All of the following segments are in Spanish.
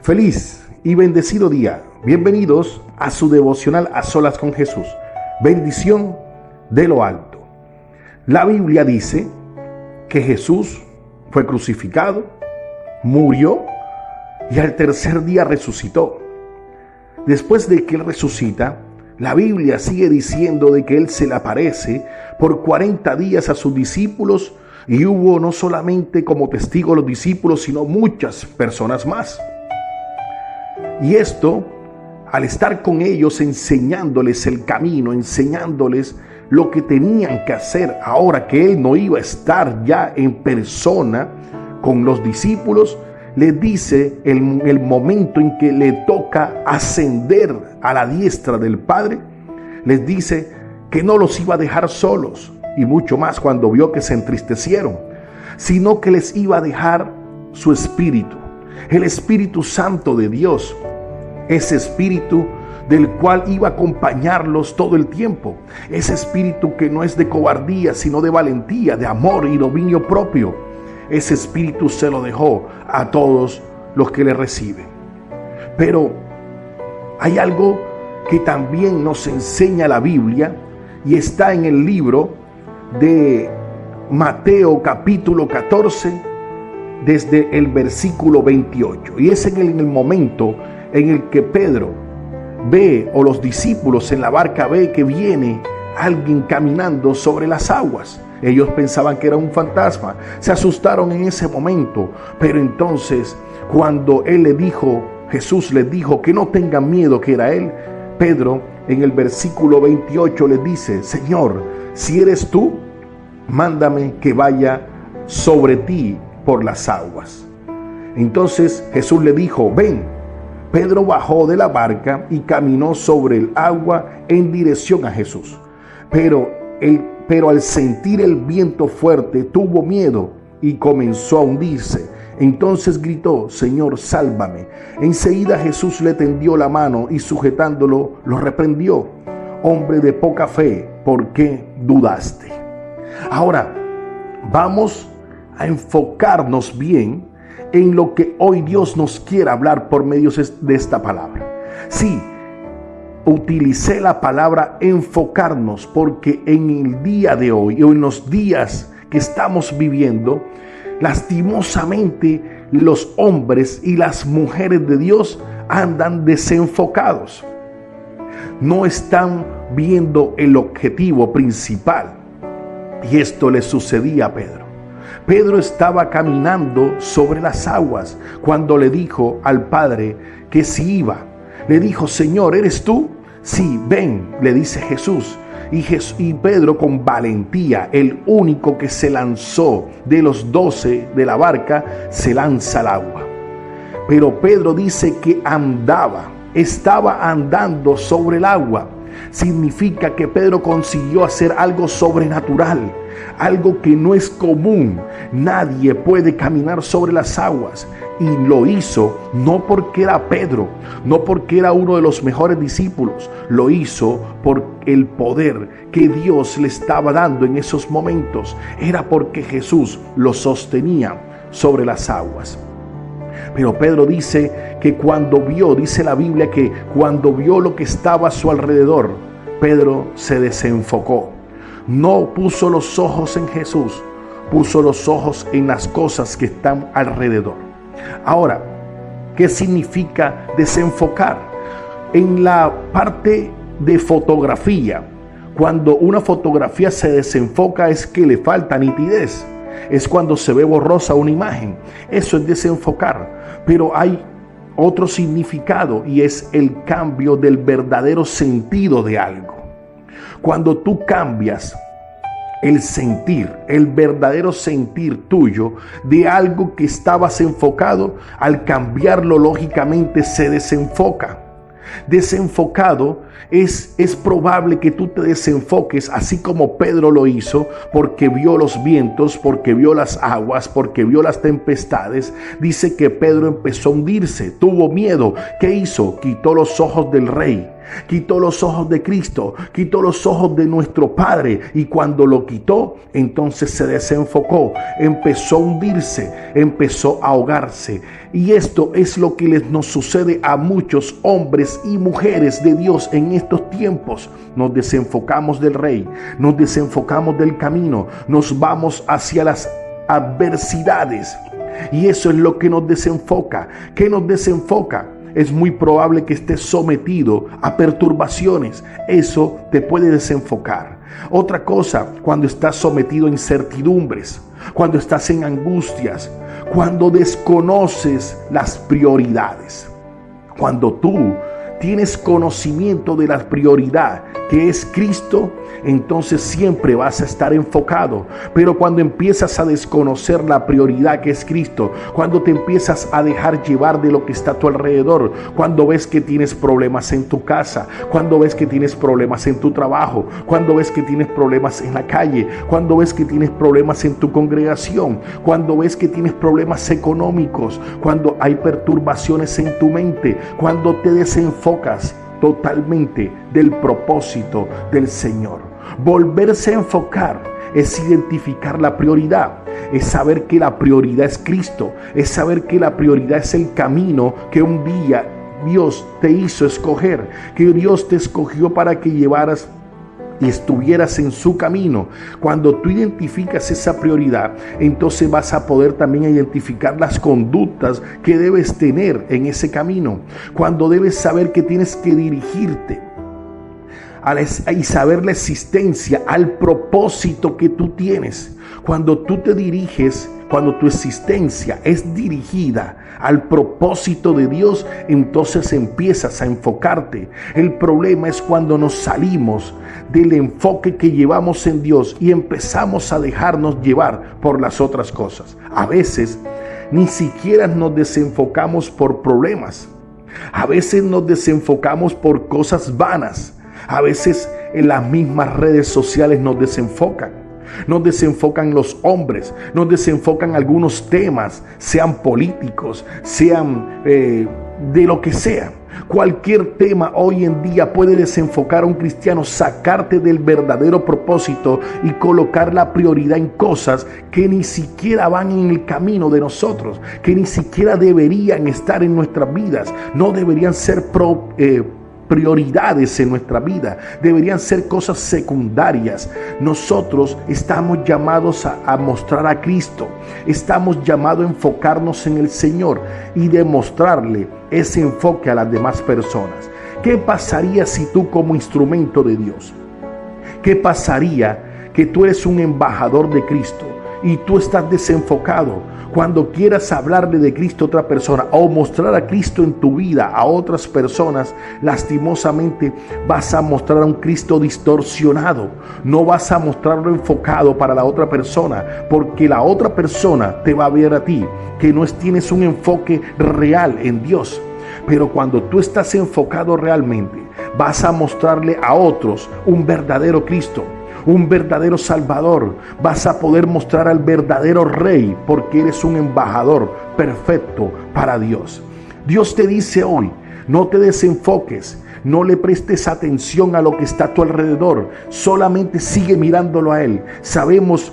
Feliz y bendecido día. Bienvenidos a su devocional A Solas con Jesús. Bendición de lo alto. La Biblia dice que Jesús fue crucificado, murió y al tercer día resucitó. Después de que Él resucita, la Biblia sigue diciendo de que Él se le aparece por 40 días a sus discípulos y hubo no solamente como testigos los discípulos, sino muchas personas más. Y esto, al estar con ellos, enseñándoles el camino, enseñándoles lo que tenían que hacer, ahora que Él no iba a estar ya en persona con los discípulos, les dice el momento en que le toca ascender a la diestra del Padre, les dice que no los iba a dejar solos, y mucho más cuando vio que se entristecieron, sino que les iba a dejar su Espíritu, el Espíritu Santo de Dios, ese Espíritu del cual iba a acompañarlos todo el tiempo, ese Espíritu que no es de cobardía, sino de valentía, de amor y dominio propio. Ese Espíritu se lo dejó a todos los que le reciben. Pero hay algo que también nos enseña la Biblia y está en el libro de Mateo capítulo 14 desde el versículo 28. Y es en el momento en el que Pedro ve, o los discípulos en la barca ve que viene alguien caminando sobre las aguas. Ellos pensaban que era un fantasma, se asustaron en ese momento, pero entonces cuando Jesús les dijo que no tengan miedo, que era Él, Pedro en el versículo 28 les dice: Señor, si eres tú, mándame que vaya sobre ti por las aguas. Entonces Jesús le dijo: ven. Pedro bajó de la barca y caminó sobre el agua en dirección a Jesús. Pero al sentir el viento fuerte tuvo miedo y comenzó a hundirse. Entonces gritó: Señor, sálvame. Enseguida Jesús le tendió la mano y sujetándolo lo reprendió: hombre de poca fe, ¿por qué dudaste? Ahora vamos a enfocarnos bien en lo que hoy Dios nos quiere hablar por medio de esta palabra. Sí, utilicé la palabra enfocarnos porque en el día de hoy o en los días que estamos viviendo, lastimosamente los hombres y las mujeres de Dios andan desenfocados. No están viendo el objetivo principal. Y esto le sucedía a Pedro. Pedro estaba caminando sobre las aguas cuando le dijo al Padre que si iba. Le dijo: Señor, ¿eres tú? Sí, ven, le dice Jesús. Y Pedro, con valentía, el único que se lanzó de los 12 de la barca, se lanza al agua. Pero Pedro dice que estaba andando sobre el agua. Significa que Pedro consiguió hacer algo sobrenatural, algo que no es común. Nadie puede caminar sobre las aguas. Y lo hizo no porque era Pedro, no porque era uno de los mejores discípulos. Lo hizo por el poder que Dios le estaba dando en esos momentos. Era porque Jesús lo sostenía sobre las aguas. Pero Pedro dice que dice la Biblia que cuando vio lo que estaba a su alrededor, Pedro se desenfocó. No puso los ojos en Jesús, puso los ojos en las cosas que están alrededor. Ahora, ¿qué significa desenfocar? En la parte de fotografía, cuando una fotografía se desenfoca es que le falta nitidez. Es cuando se ve borrosa una imagen. Eso es desenfocar. Pero hay otro significado y es el cambio del verdadero sentido de algo. Cuando tú cambias el sentir, el verdadero sentir tuyo de algo que estabas enfocado, al cambiarlo lógicamente se desenfoca. Desenfocado es probable que tú te desenfoques, así como Pedro lo hizo, porque vio los vientos, porque vio las aguas, porque vio las tempestades. Dice que Pedro empezó a hundirse, tuvo miedo. ¿Qué hizo? Quitó los ojos del Rey, quitó los ojos de Cristo, quitó los ojos de nuestro Padre, y cuando lo quitó, entonces se desenfocó, empezó a hundirse, empezó a ahogarse. Y esto es lo que nos sucede a muchos hombres y mujeres de Dios en estos tiempos. Nos desenfocamos del Rey, nos desenfocamos del camino, nos vamos hacia las adversidades, y eso es lo que nos desenfoca. ¿Qué nos desenfoca? Es muy probable que estés sometido a perturbaciones. Eso te puede desenfocar. Otra cosa, cuando estás sometido a incertidumbres, cuando estás en angustias, cuando desconoces las prioridades. Cuando tú tienes conocimiento de la prioridad que es Cristo, entonces siempre vas a estar enfocado. Pero cuando empiezas a desconocer la prioridad que es Cristo, cuando te empiezas a dejar llevar de lo que está a tu alrededor, cuando ves que tienes problemas en tu casa, cuando ves que tienes problemas en tu trabajo, cuando ves que tienes problemas en la calle, cuando ves que tienes problemas en tu congregación, cuando ves que tienes problemas económicos, cuando hay perturbaciones en tu mente, cuando te desenfocas totalmente del propósito del Señor. Volverse a enfocar es identificar la prioridad, es saber que la prioridad es Cristo, es saber que la prioridad es el camino que un día Dios te hizo escoger, que Dios te escogió para que llevaras y estuvieras en su camino. Cuando tú identificas esa prioridad, entonces vas a poder también identificar las conductas que debes tener en ese camino. Cuando debes saber que tienes que dirigirte y saber la existencia al propósito que tú tienes. Cuando tú te diriges, cuando tu existencia es dirigida al propósito de Dios, entonces empiezas a enfocarte. El problema es cuando nos salimos del enfoque que llevamos en Dios y empezamos a dejarnos llevar por las otras cosas. A veces ni siquiera nos desenfocamos por problemas. A veces nos desenfocamos por cosas vanas. A veces en las mismas redes sociales nos desenfocan. Nos desenfocan los hombres, nos desenfocan algunos temas, sean políticos, sean de lo que sea. Cualquier tema hoy en día puede desenfocar a un cristiano, sacarte del verdadero propósito y colocar la prioridad en cosas que ni siquiera van en el camino de nosotros, que ni siquiera deberían estar en nuestras vidas, no deberían ser prioridades en nuestra vida, deberían ser cosas secundarias. Nosotros estamos llamados a mostrar a Cristo, estamos llamados a enfocarnos en el Señor y demostrarle ese enfoque a las demás personas. ¿Qué pasaría si tú, como instrumento de Dios, qué pasaría que tú eres un embajador de Cristo y tú estás desenfocado? Cuando quieras hablarle de Cristo a otra persona o mostrar a Cristo en tu vida a otras personas, lastimosamente vas a mostrar a un Cristo distorsionado. No vas a mostrarlo enfocado para la otra persona, porque la otra persona te va a ver a ti que no tienes un enfoque real en Dios. Pero cuando tú estás enfocado realmente, vas a mostrarle a otros un verdadero Cristo, un verdadero Salvador. Vas a poder mostrar al verdadero Rey, porque eres un embajador perfecto para Dios. Dios te dice hoy, no te desenfoques, no le prestes atención a lo que está a tu alrededor, solamente sigue mirándolo a Él. Sabemos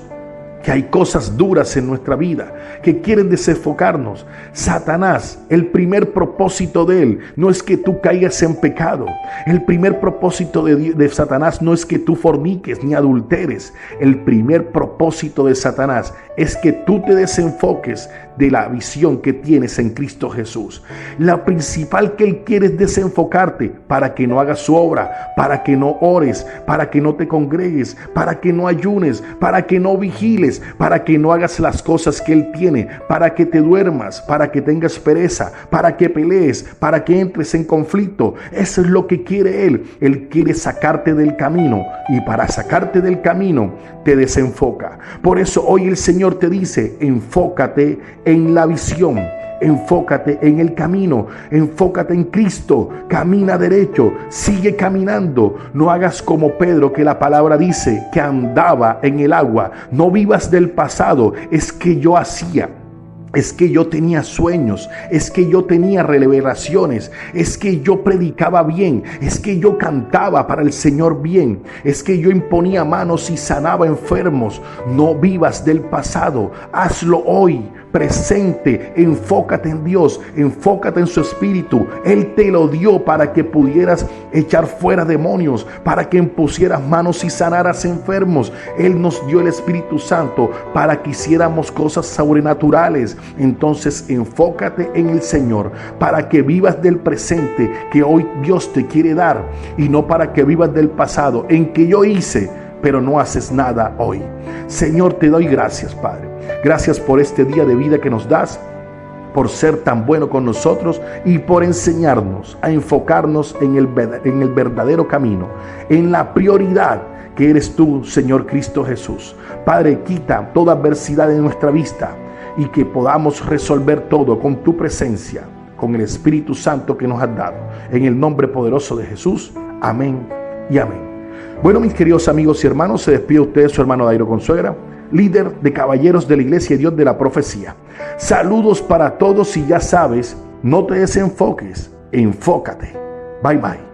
que hay cosas duras en nuestra vida que quieren desenfocarnos. Satanás, el primer propósito de él no es que tú caigas en pecado. El primer propósito de Satanás no es que tú forniques ni adulteres. El primer propósito de Satanás es que tú te desenfoques de la visión que tienes en Cristo Jesús. La principal que él quiere es desenfocarte para que no hagas su obra, para que no ores, para que no te congregues, para que no ayunes, para que no vigiles, para que no hagas las cosas que él tiene, para que te duermas, para que tengas pereza, para que pelees, para que entres en conflicto. Eso es lo que quiere él. Él quiere sacarte del camino, y para sacarte del camino te desenfoca. Por eso hoy el Señor te dice, enfócate en la visión, enfócate en el camino, enfócate en Cristo, camina derecho, sigue caminando. No hagas como Pedro, que la palabra dice que andaba en el agua. No vivas del pasado, es que yo hacía. Es que yo tenía sueños, es que yo tenía revelaciones, es que yo predicaba bien, es que yo cantaba para el Señor bien, es que yo imponía manos y sanaba enfermos. No vivas del pasado, hazlo hoy, presente, enfócate en Dios, enfócate en su Espíritu. Él te lo dio para que pudieras echar fuera demonios, para que impusieras manos y sanaras enfermos. Él nos dio el Espíritu Santo para que hiciéramos cosas sobrenaturales. Entonces enfócate en el Señor para que vivas del presente que hoy Dios te quiere dar, y no para que vivas del pasado, en que yo hice, pero no haces nada hoy. Señor, te doy gracias, Padre. Gracias por este día de vida que nos das, por ser tan bueno con nosotros y por enseñarnos a enfocarnos en el verdadero camino, en la prioridad que eres tú, Señor Cristo Jesús. Padre, quita toda adversidad de nuestra vista y que podamos resolver todo con tu presencia, con el Espíritu Santo que nos has dado. En el nombre poderoso de Jesús. Amén y amén. Bueno, mis queridos amigos y hermanos, se despide usted su hermano Dairo Consuegra, líder de caballeros de la Iglesia de Dios de la Profecía. Saludos para todos y ya sabes, no te desenfoques, enfócate. Bye bye.